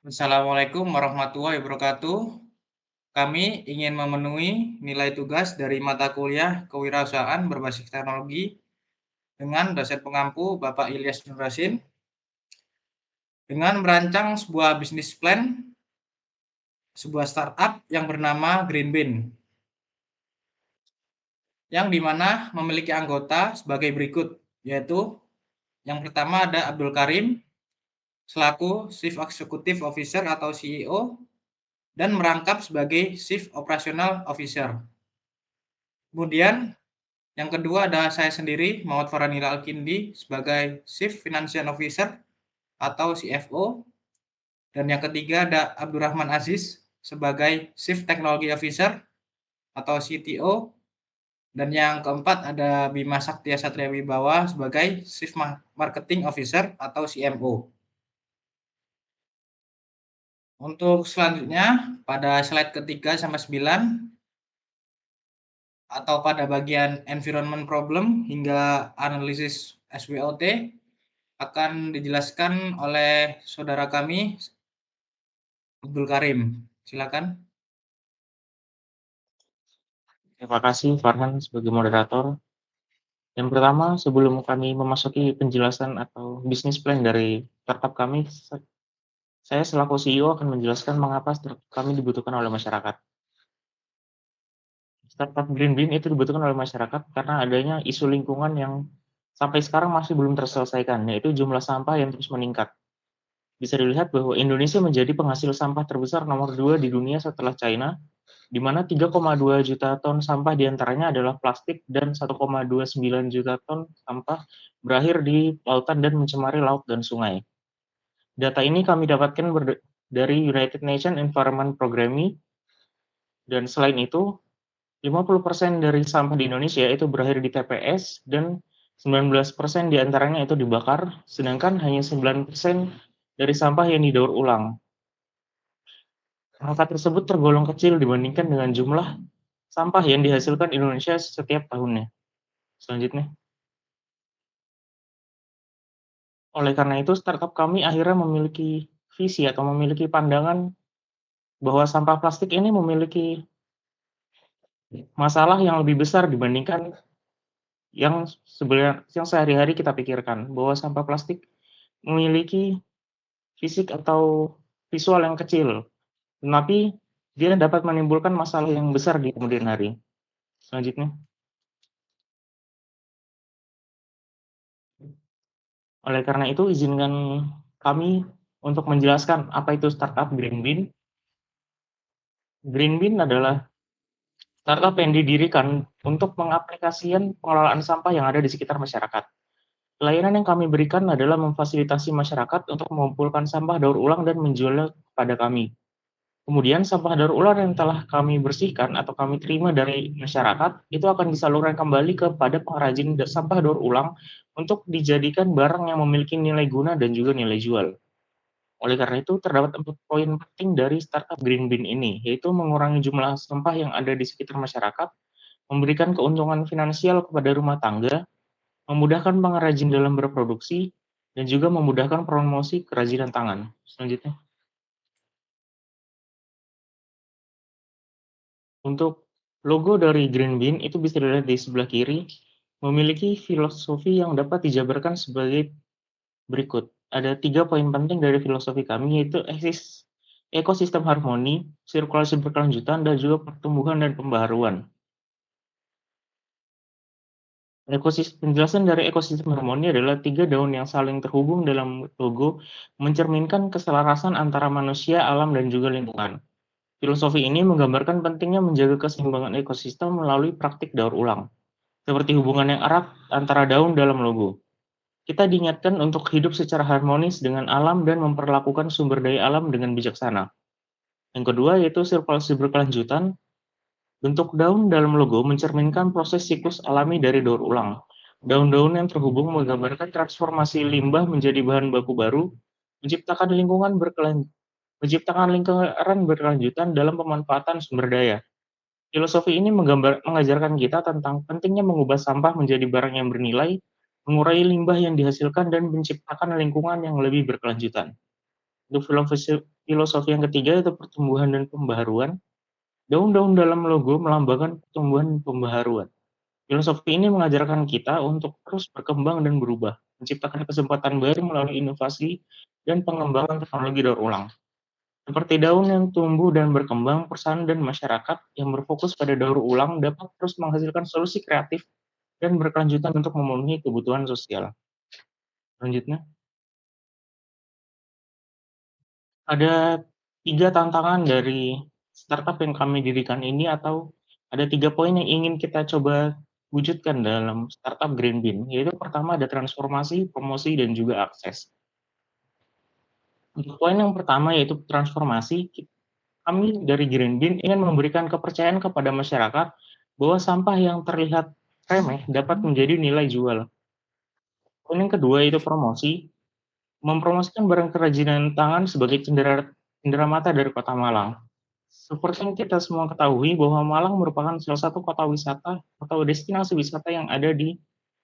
Assalamualaikum warahmatullahi wabarakatuh. Kami ingin memenuhi nilai tugas dari mata kuliah Kewirausahaan Berbasis Teknologi dengan dosen pengampu Bapak Ilyas Nurrasin dengan merancang sebuah bisnis plan sebuah startup yang bernama Greenbean, yang dimana memiliki anggota sebagai berikut, yaitu yang pertama ada Abdul Karim selaku Chief Executive Officer atau CEO dan merangkap sebagai Chief Operational Officer. Kemudian yang kedua ada saya sendiri, Muhammad Farhanil Alkindi, sebagai Chief Financial Officer atau CFO. Dan yang ketiga ada Abdurrahman Aziz sebagai Chief Technology Officer atau CTO. Dan yang keempat ada Bima Saktia Satria Wibawa sebagai Chief Marketing Officer atau CMO. Untuk selanjutnya, pada slide ketiga sampai 9, atau pada bagian environment problem hingga analisis SWOT, akan dijelaskan oleh saudara kami, Abdul Karim. Silakan. Terima kasih Farhan sebagai moderator. Yang pertama, sebelum kami memasuki penjelasan atau bisnis plan dari startup kami, saya selaku CEO akan menjelaskan mengapa startup kami dibutuhkan oleh masyarakat. Startup Greenbean itu dibutuhkan oleh masyarakat karena adanya isu lingkungan yang sampai sekarang masih belum terselesaikan, yaitu jumlah sampah yang terus meningkat. Bisa dilihat bahwa Indonesia menjadi penghasil sampah terbesar nomor 2 di dunia setelah China, di mana 3,2 juta ton sampah diantaranya adalah plastik dan 1,29 juta ton sampah berakhir di lautan dan mencemari laut dan sungai. Data ini kami dapatkan dari United Nations Environment Programme, dan selain itu 50% dari sampah di Indonesia itu berakhir di TPS dan 19% diantaranya itu dibakar, sedangkan hanya 9% dari sampah yang didaur ulang. Angka tersebut tergolong kecil dibandingkan dengan jumlah sampah yang dihasilkan Indonesia setiap tahunnya. Selanjutnya. Oleh karena itu, startup kami akhirnya memiliki visi atau memiliki pandangan bahwa sampah plastik ini memiliki masalah yang lebih besar dibandingkan yang sehari-hari kita pikirkan, bahwa sampah plastik memiliki fisik atau visual yang kecil, tetapi dia dapat menimbulkan masalah yang besar di kemudian hari. Selanjutnya. Oleh karena itu, izinkan kami untuk menjelaskan apa itu startup Greenbean. Greenbean adalah startup yang didirikan untuk mengaplikasikan pengelolaan sampah yang ada di sekitar masyarakat. Layanan yang kami berikan adalah memfasilitasi masyarakat untuk mengumpulkan sampah daur ulang dan menjualnya kepada kami. Kemudian sampah daur ulang yang telah kami bersihkan atau kami terima dari masyarakat itu akan disalurkan kembali kepada pengrajin sampah daur ulang untuk dijadikan barang yang memiliki nilai guna dan juga nilai jual. Oleh karena itu, terdapat 4 poin penting dari startup Greenbean ini, yaitu mengurangi jumlah sampah yang ada di sekitar masyarakat, memberikan keuntungan finansial kepada rumah tangga, memudahkan pengrajin dalam berproduksi, dan juga memudahkan promosi kerajinan tangan. Selanjutnya. Untuk logo dari Greenbean itu bisa dilihat di sebelah kiri, memiliki filosofi yang dapat dijabarkan sebagai berikut. Ada 3 poin penting dari filosofi kami, yaitu ekosistem harmoni, sirkulasi berkelanjutan, dan juga pertumbuhan dan pembaharuan. Penjelasan dari ekosistem harmoni adalah 3 daun yang saling terhubung dalam logo, mencerminkan keselarasan antara manusia, alam, dan juga lingkungan. Filosofi ini menggambarkan pentingnya menjaga keseimbangan ekosistem melalui praktik daur ulang, seperti hubungan yang erat antara daun dalam logo. Kita diingatkan untuk hidup secara harmonis dengan alam dan memperlakukan sumber daya alam dengan bijaksana. Yang kedua yaitu sirkulasi berkelanjutan. Bentuk daun dalam logo mencerminkan proses siklus alami dari daur ulang. Daun-daun yang terhubung menggambarkan transformasi limbah menjadi bahan baku baru, menciptakan lingkungan berkelanjutan dalam pemanfaatan sumber daya. Filosofi ini mengajarkan kita tentang pentingnya mengubah sampah menjadi barang yang bernilai, mengurangi limbah yang dihasilkan, dan menciptakan lingkungan yang lebih berkelanjutan. Untuk filosofi yang ketiga yaitu pertumbuhan dan pembaharuan. Daun-daun dalam logo melambangkan pertumbuhan dan pembaharuan. Filosofi ini mengajarkan kita untuk terus berkembang dan berubah, menciptakan kesempatan baru melalui inovasi dan pengembangan teknologi daur ulang. Seperti daun yang tumbuh dan berkembang, perusahaan dan masyarakat yang berfokus pada daur ulang dapat terus menghasilkan solusi kreatif dan berkelanjutan untuk memenuhi kebutuhan sosial. Selanjutnya, ada 3 tantangan dari startup yang kami dirikan ini, atau ada 3 poin yang ingin kita coba wujudkan dalam startup Green Bean, yaitu pertama ada transformasi, promosi, dan juga akses. Untuk poin yang pertama yaitu transformasi, kami dari Green Bean ingin memberikan kepercayaan kepada masyarakat bahwa sampah yang terlihat remeh dapat menjadi nilai jual. Poin yang kedua yaitu promosi, mempromosikan barang kerajinan tangan sebagai cenderamata dari Kota Malang. Seperti yang kita semua ketahui bahwa Malang merupakan salah satu kota wisata atau destinasi wisata yang ada di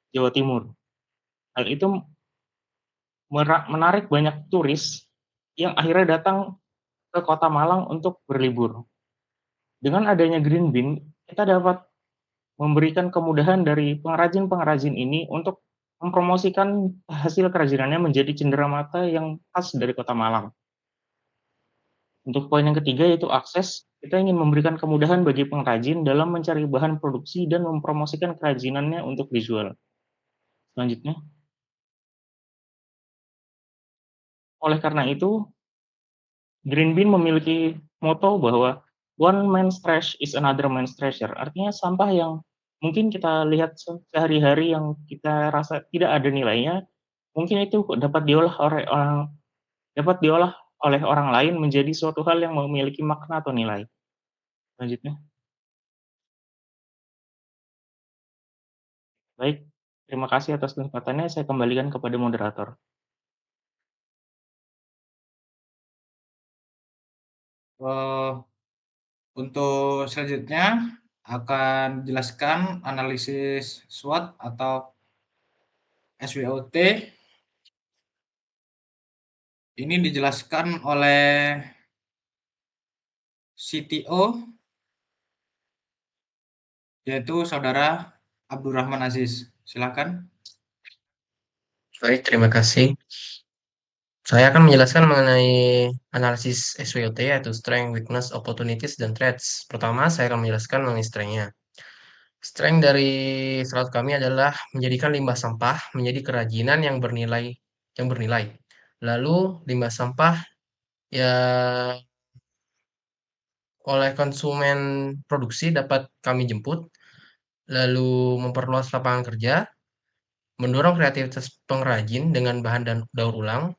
Jawa Timur. Hal itu menarik banyak turis yang akhirnya datang ke Kota Malang untuk berlibur. Dengan adanya Green Bean, kita dapat memberikan kemudahan dari pengrajin-pengrajin ini untuk mempromosikan hasil kerajinannya menjadi cenderamata yang khas dari Kota Malang. Untuk poin yang ketiga yaitu akses, kita ingin memberikan kemudahan bagi pengrajin dalam mencari bahan produksi dan mempromosikan kerajinannya untuk dijual. Selanjutnya, oleh karena itu, Green Bean memiliki moto bahwa one man's trash is another man's treasure. Artinya sampah yang mungkin kita lihat sehari-hari yang kita rasa tidak ada nilainya, mungkin itu dapat diolah oleh orang lain menjadi suatu hal yang memiliki makna atau nilai. Selanjutnya, baik, terima kasih atas kesempatannya, saya kembalikan kepada moderator. Eh, untuk selanjutnya akan jelaskan analisis SWOT atau SWOT. Ini dijelaskan oleh CTO, yaitu Saudara Abdurrahman Aziz. Silakan. Baik, terima kasih. Saya akan menjelaskan mengenai analisis SWOT, yaitu Strength, Weakness, Opportunities, dan Threats. Pertama, saya akan menjelaskan mengenai strength-nya. Strength dari startup kami adalah menjadikan limbah sampah menjadi kerajinan yang bernilai. Lalu limbah sampah ya oleh konsumen produksi dapat kami jemput, lalu memperluas lapangan kerja, mendorong kreativitas pengrajin dengan bahan dan daur ulang,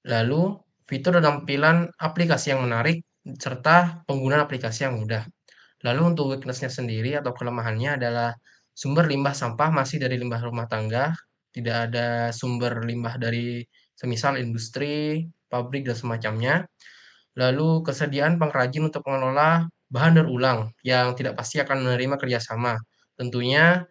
lalu fitur dan tampilan aplikasi yang menarik, serta penggunaan aplikasi yang mudah. Lalu untuk weakness-nya sendiri atau kelemahannya adalah sumber limbah sampah masih dari limbah rumah tangga, tidak ada sumber limbah dari semisal industri, pabrik, dan semacamnya. Lalu kesediaan pengrajin untuk mengelola bahan daur ulang yang tidak pasti akan menerima kerjasama. Tentunya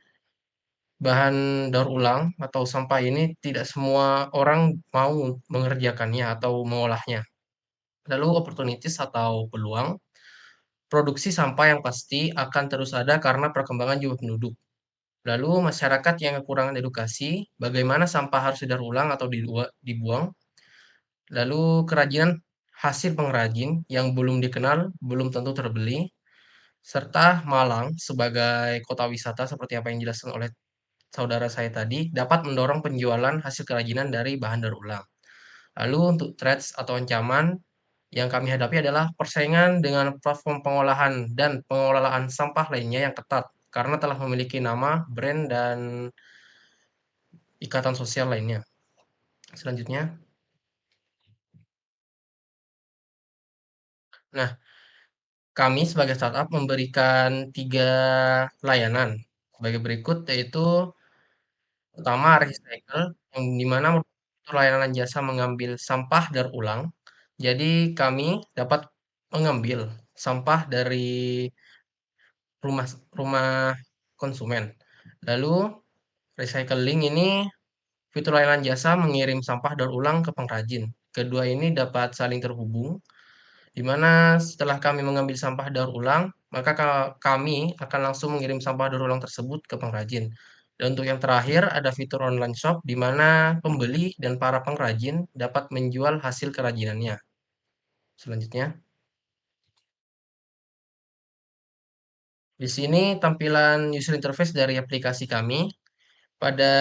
bahan daur ulang atau sampah ini tidak semua orang mau mengerjakannya atau mengolahnya. Lalu opportunities atau peluang, produksi sampah yang pasti akan terus ada karena perkembangan jumlah penduduk. Lalu masyarakat yang kekurangan edukasi, bagaimana sampah harus didaur ulang atau dibuang. Lalu kerajinan hasil pengrajin yang belum dikenal, belum tentu terbeli. Serta Malang sebagai kota wisata seperti apa yang dijelaskan oleh saudara saya tadi, dapat mendorong penjualan hasil kerajinan dari bahan daur ulang. Lalu untuk threats atau ancaman yang kami hadapi adalah persaingan dengan platform pengolahan dan pengelolaan sampah lainnya yang ketat karena telah memiliki nama, brand, dan ikatan sosial lainnya. Selanjutnya, nah, kami sebagai startup memberikan 3 layanan sebagai berikut, yaitu pertama recycle, yang di mana itu layanan jasa mengambil sampah daur ulang. Jadi kami dapat mengambil sampah dari rumah rumah konsumen. Lalu recycling ini fitur layanan jasa mengirim sampah daur ulang ke pengrajin. Kedua ini dapat saling terhubung. di mana setelah kami mengambil sampah daur ulang, maka kami akan langsung mengirim sampah daur ulang tersebut ke pengrajin. Dan untuk yang terakhir, ada fitur online shop di mana pembeli dan para pengrajin dapat menjual hasil kerajinannya. Selanjutnya, di sini tampilan user interface dari aplikasi kami. Pada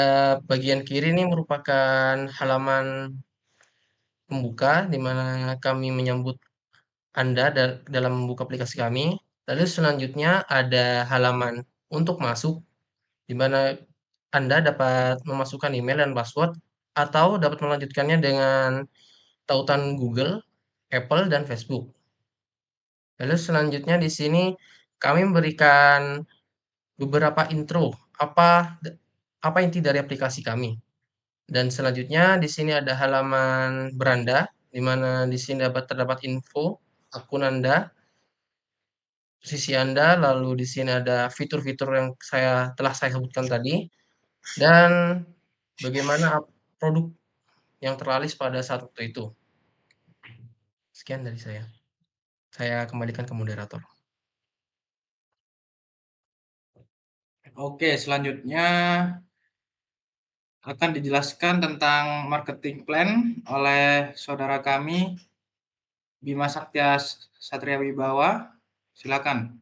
bagian kiri ini merupakan halaman pembuka, di mana kami menyambut Anda dalam membuka aplikasi kami. Lalu selanjutnya ada halaman untuk masuk, di mana Anda dapat memasukkan email dan password, atau dapat melanjutkannya dengan tautan Google, Apple, dan Facebook. Lalu selanjutnya di sini kami memberikan beberapa intro, apa inti dari aplikasi kami. Dan selanjutnya di sini ada halaman beranda, di mana di sini terdapat info akun Anda, posisi Anda, lalu di sini ada fitur-fitur yang telah saya sebutkan tadi, dan bagaimana produk yang terlaris pada saat waktu itu. Sekian dari saya. Saya kembalikan ke moderator. Oke, selanjutnya akan dijelaskan tentang marketing plan oleh saudara kami Bima Saktia Satria Wibawa. Silakan.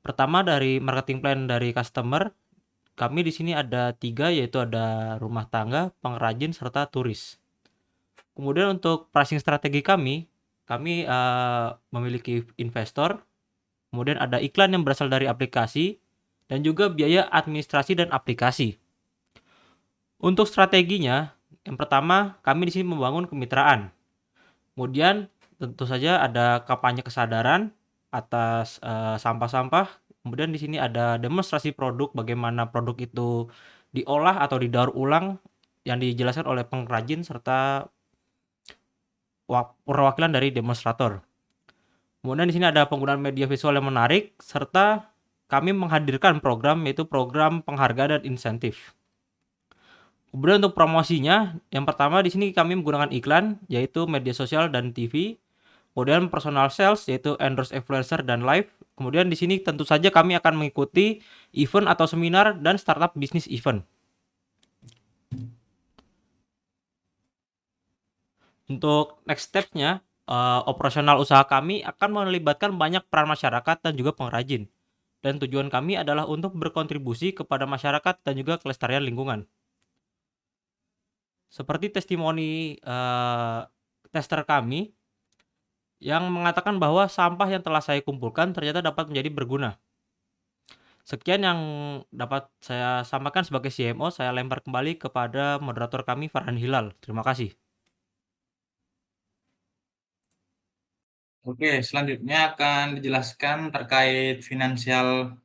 Pertama dari marketing plan dari customer, kami di sini ada 3, yaitu ada rumah tangga, pengrajin, serta turis. Kemudian untuk pricing strategi kami memiliki investor, kemudian ada iklan yang berasal dari aplikasi, dan juga biaya administrasi dan aplikasi. Untuk strateginya, yang pertama kami di sini membangun kemitraan. Kemudian tentu saja ada kampanye kesadaran atas sampah-sampah. Kemudian di sini ada demonstrasi produk, bagaimana produk itu diolah atau didaur ulang yang dijelaskan oleh pengrajin serta perwakilan dari demonstrator. Kemudian di sini ada penggunaan media visual yang menarik serta kami menghadirkan program, yaitu program penghargaan dan insentif. Kemudian untuk promosinya, yang pertama di sini kami menggunakan iklan, yaitu media sosial dan TV. Kemudian personal sales, yaitu endorse influencer dan live. Kemudian di sini tentu saja kami akan mengikuti event atau seminar dan startup bisnis event. Untuk next step-nya, operasional usaha kami akan melibatkan banyak peran masyarakat dan juga pengrajin. Dan tujuan kami adalah untuk berkontribusi kepada masyarakat dan juga kelestarian lingkungan. Seperti testimoni tester kami yang mengatakan bahwa sampah yang telah saya kumpulkan ternyata dapat menjadi berguna. Sekian yang dapat saya sampaikan sebagai CMO. Saya lempar kembali kepada moderator kami, Farhan Hilal. Terima kasih. Oke, selanjutnya akan dijelaskan terkait financial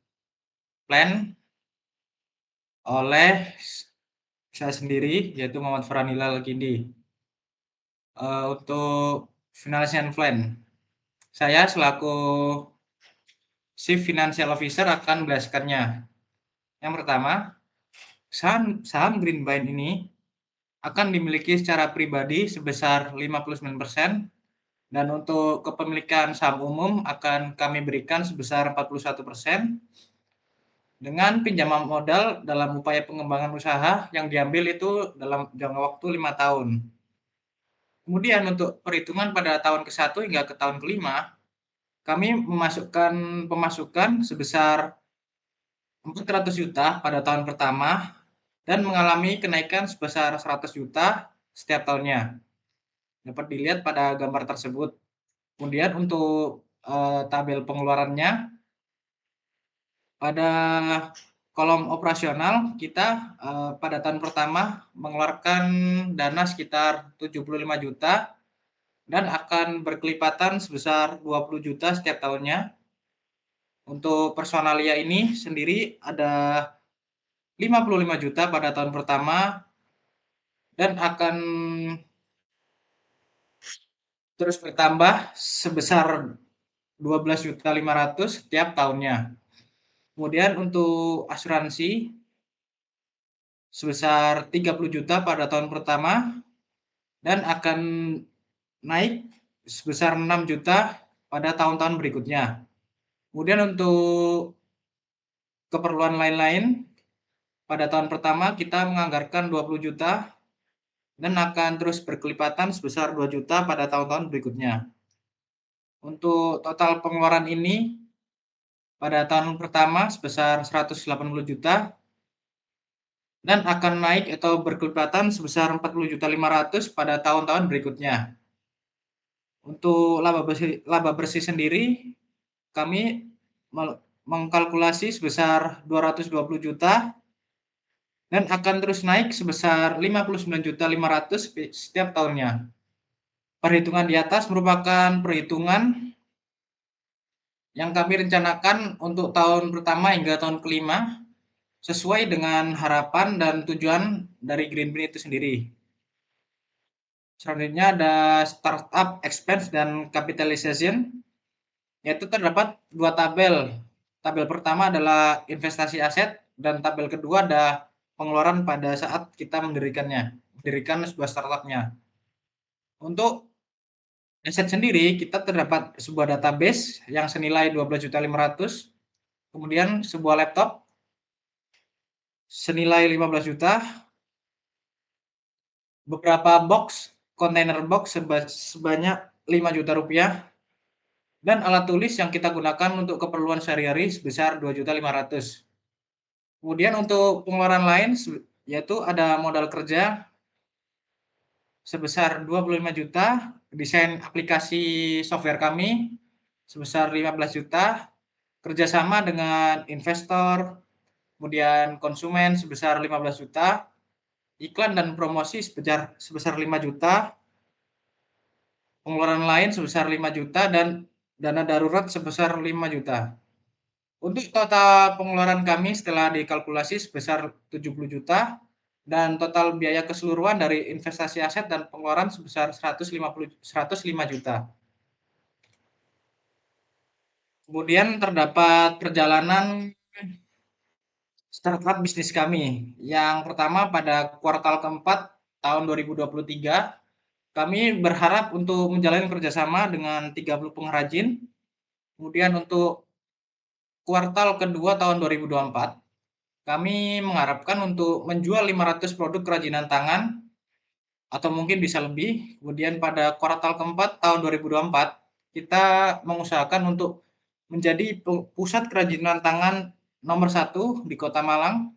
plan oleh saya sendiri, yaitu Muhammad Farhan Hilal Kindi. Untuk financial plan, saya selaku Chief Financial Officer akan menjelaskannya. Yang pertama, saham Greenbind ini akan dimiliki secara pribadi sebesar 59%, dan untuk kepemilikan saham umum akan kami berikan sebesar 41%, dengan pinjaman modal dalam upaya pengembangan usaha yang diambil itu dalam jangka waktu 5 tahun. Kemudian untuk perhitungan pada tahun ke-1 hingga ke tahun ke-5, kami memasukkan pemasukan sebesar 400 juta pada tahun pertama dan mengalami kenaikan sebesar 100 juta setiap tahunnya. Dapat dilihat pada gambar tersebut. Kemudian untuk tabel pengeluarannya, pada kolom operasional kita pada tahun pertama mengeluarkan dana sekitar 75 juta dan akan berkelipatan sebesar 20 juta setiap tahunnya. Untuk personalia ini sendiri ada 55 juta pada tahun pertama dan akan terus bertambah sebesar 12.500.000 setiap tahunnya. Kemudian untuk asuransi sebesar 30 juta pada tahun pertama dan akan naik sebesar 6 juta pada tahun-tahun berikutnya. Kemudian untuk keperluan lain-lain, pada tahun pertama kita menganggarkan 20 juta dan akan terus berkelipatan sebesar 2 juta pada tahun-tahun berikutnya. Untuk total pengeluaran ini pada tahun pertama sebesar 180 juta dan akan naik atau berkelipatan sebesar 40.500.000 pada tahun-tahun berikutnya. Untuk laba bersih sendiri, kami mengkalkulasi sebesar 220 juta dan akan terus naik sebesar 59.500.000 setiap tahunnya. Perhitungan di atas merupakan perhitungan yang kami rencanakan untuk tahun pertama hingga tahun kelima sesuai dengan harapan dan tujuan dari Greenbean itu sendiri. Selanjutnya ada startup expense dan capitalization, yaitu terdapat dua tabel. Tabel pertama adalah investasi aset dan tabel kedua ada pengeluaran pada saat kita mendirikan sebuah startupnya. Untuk aset sendiri kita terdapat sebuah database yang senilai 12.500.000, kemudian sebuah laptop senilai 15 juta, beberapa kontainer box sebanyak 5 juta rupiah, dan alat tulis yang kita gunakan untuk keperluan sehari-hari sebesar 2.500.000. Kemudian untuk pengeluaran lain yaitu ada modal kerja sebesar 25 juta, desain aplikasi software kami sebesar 15 juta, kerjasama dengan investor, kemudian konsumen sebesar 15 juta, iklan dan promosi sebesar 5 juta, pengeluaran lain sebesar 5 juta, dan dana darurat sebesar 5 juta. Untuk total pengeluaran kami setelah dikalkulasi sebesar 70 juta, dan total biaya keseluruhan dari investasi aset dan pengeluaran sebesar 105 juta. Kemudian terdapat perjalanan startup bisnis kami. Yang pertama pada kuartal keempat tahun 2023, kami berharap untuk menjalani kerjasama dengan 30 pengrajin. Kemudian untuk kuartal kedua tahun 2024, kami mengharapkan untuk menjual 500 produk kerajinan tangan atau mungkin bisa lebih. Kemudian pada kuartal keempat tahun 2024, kita mengusahakan untuk menjadi pusat kerajinan tangan nomor 1 di Kota Malang.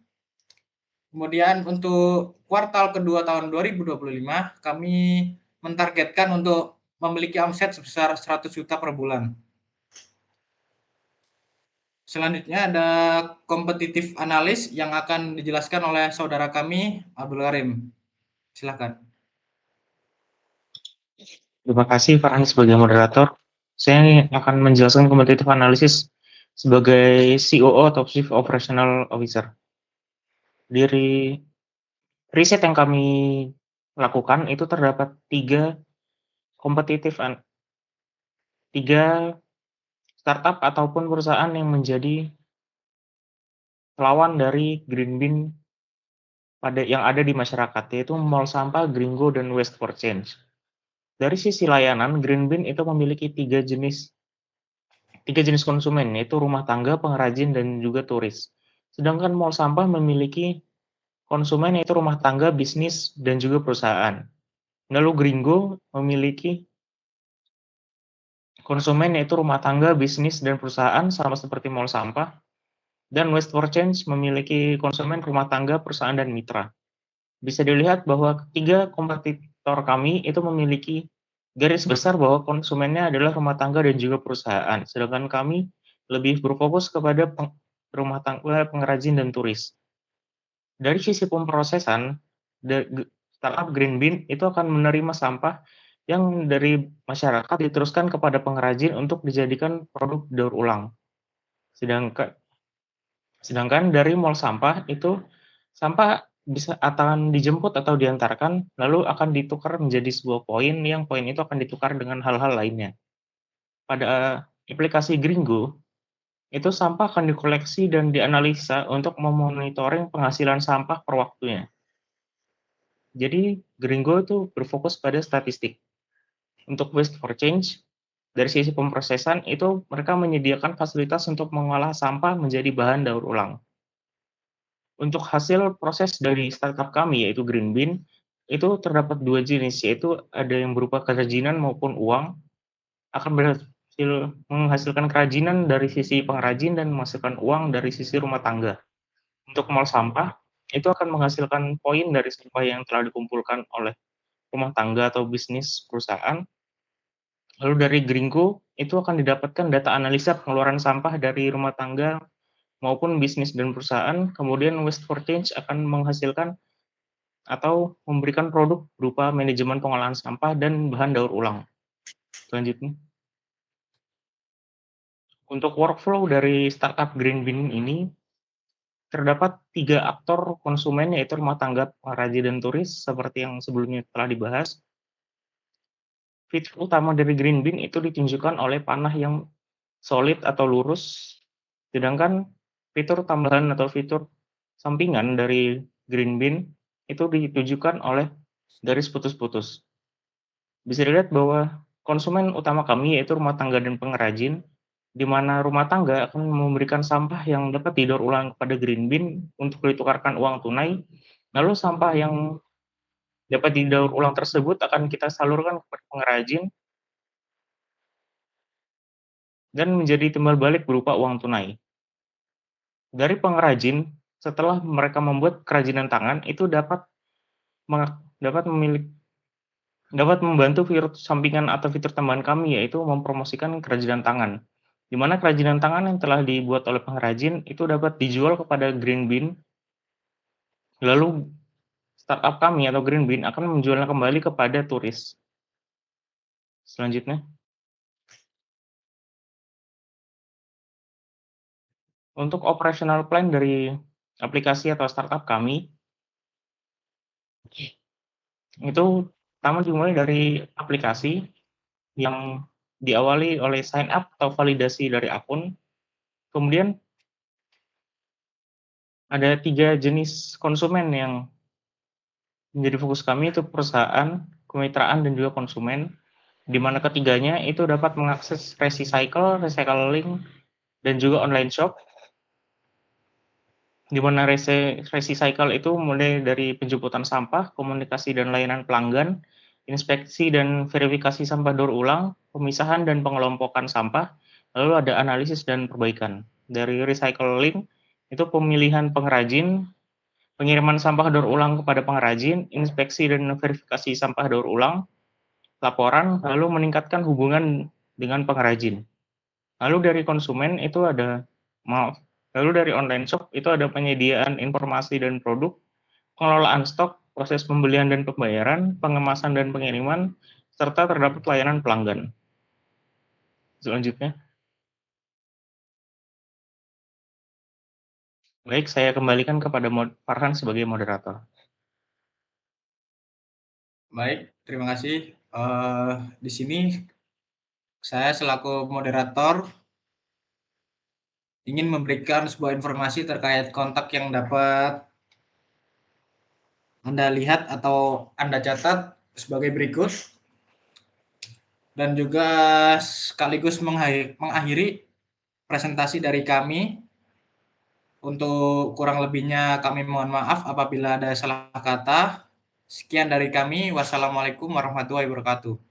Kemudian untuk kuartal kedua tahun 2025, kami mentargetkan untuk memiliki omset sebesar 100 juta per bulan. Selanjutnya ada kompetitif analis yang akan dijelaskan oleh saudara kami, Abdul Karim. Silakan. Terima kasih Farhan sebagai moderator. Saya akan menjelaskan kompetitif analisis sebagai COO atau Chief Operational Officer. Dari riset yang kami lakukan itu terdapat tiga startup ataupun perusahaan yang menjadi lawan dari Greenbean yang ada di masyarakat, yaitu Mall Sampah, Gringo, dan Waste for Change. Dari sisi layanan, Greenbean itu memiliki tiga jenis konsumen, yaitu rumah tangga, pengrajin, dan juga turis. Sedangkan Mall Sampah memiliki konsumen yaitu rumah tangga, bisnis, dan juga perusahaan. Lalu Gringo memiliki konsumen yaitu rumah tangga, bisnis, dan perusahaan sama seperti Mall Sampah. Dan Waste for Change memiliki konsumen rumah tangga, perusahaan, dan mitra. Bisa dilihat bahwa ketiga kompetitor kami itu memiliki garis besar bahwa konsumennya adalah rumah tangga dan juga perusahaan. Sedangkan kami lebih berfokus kepada rumah tangga, pengrajin, dan turis. Dari sisi pemrosesan, startup Greenbean itu akan menerima sampah yang dari masyarakat diteruskan kepada pengrajin untuk dijadikan produk daur ulang. Sedangkan dari Mall Sampah itu sampah bisa akan dijemput atau diantarkan lalu akan ditukar menjadi sebuah poin yang poin itu akan ditukar dengan hal-hal lainnya. Pada aplikasi Gringo itu sampah akan dikoleksi dan dianalisa untuk memonitoring penghasilan sampah per waktunya. Jadi Gringo itu berfokus pada statistik. Untuk waste for change, dari sisi pemrosesan itu mereka menyediakan fasilitas untuk mengolah sampah menjadi bahan daur ulang. Untuk hasil proses dari startup kami yaitu Green Bin, itu terdapat 2 jenis, yaitu ada yang berupa kerajinan maupun uang, akan berhasil menghasilkan kerajinan dari sisi pengrajin dan menghasilkan uang dari sisi rumah tangga. Untuk mall sampah, itu akan menghasilkan poin dari sampah yang telah dikumpulkan oleh rumah tangga atau bisnis perusahaan. Lalu dari Gringo, itu akan didapatkan data analisa pengeluaran sampah dari rumah tangga maupun bisnis dan perusahaan. Kemudian Waste for Change akan menghasilkan atau memberikan produk berupa manajemen pengolahan sampah dan bahan daur ulang. Selanjutnya, untuk workflow dari startup Green Bin ini, terdapat 3 aktor konsumen, yaitu rumah tangga, pengrajin, dan turis, seperti yang sebelumnya telah dibahas. Fitur utama dari Green Bin itu ditunjukkan oleh panah yang solid atau lurus, sedangkan fitur tambahan atau fitur sampingan dari Green Bin itu ditujukan oleh garis putus-putus. Bisa dilihat bahwa konsumen utama kami yaitu rumah tangga dan pengrajin, di mana rumah tangga akan memberikan sampah yang dapat didaur ulang kepada Green Bin untuk ditukarkan uang tunai, lalu sampah yang dapat didaur ulang tersebut akan kita salurkan kepada pengrajin dan menjadi timbal balik berupa uang tunai. Dari pengrajin, setelah mereka membuat kerajinan tangan, itu dapat membantu fitur sampingan atau fitur tambahan kami, yaitu mempromosikan kerajinan tangan. Di mana kerajinan tangan yang telah dibuat oleh pengrajin itu dapat dijual kepada Green Bin, lalu startup kami atau Green Bin akan menjualnya kembali kepada turis. Selanjutnya, untuk operational plan dari aplikasi atau startup kami, itu pertama dimulai dari aplikasi yang diawali oleh sign up atau validasi dari akun. Kemudian ada 3 jenis konsumen yang menjadi fokus kami, itu perusahaan, kemitraan, dan juga konsumen, di mana ketiganya itu dapat mengakses recycling, dan juga online shop, di mana recycle itu mulai dari penjemputan sampah, komunikasi dan layanan pelanggan, inspeksi dan verifikasi sampah daur ulang, pemisahan dan pengelompokan sampah, lalu ada analisis dan perbaikan. Dari recycling itu pemilihan pengrajin, pengiriman sampah daur ulang kepada pengrajin, inspeksi dan verifikasi sampah daur ulang, laporan, lalu meningkatkan hubungan dengan pengrajin. Lalu dari konsumen itu lalu dari online shop itu ada penyediaan informasi dan produk, pengelolaan stok, proses pembelian dan pembayaran, pengemasan dan pengiriman, serta terdapat layanan pelanggan. Selanjutnya, baik, saya kembalikan kepada Farhan sebagai moderator. Baik, terima kasih. Di sini saya selaku moderator ingin memberikan sebuah informasi terkait kontak yang dapat Anda lihat atau Anda catat sebagai berikut, dan juga sekaligus mengakhiri presentasi dari kami. Untuk kurang lebihnya kami mohon maaf apabila ada salah kata. Sekian dari kami. Wassalamualaikum warahmatullahi wabarakatuh.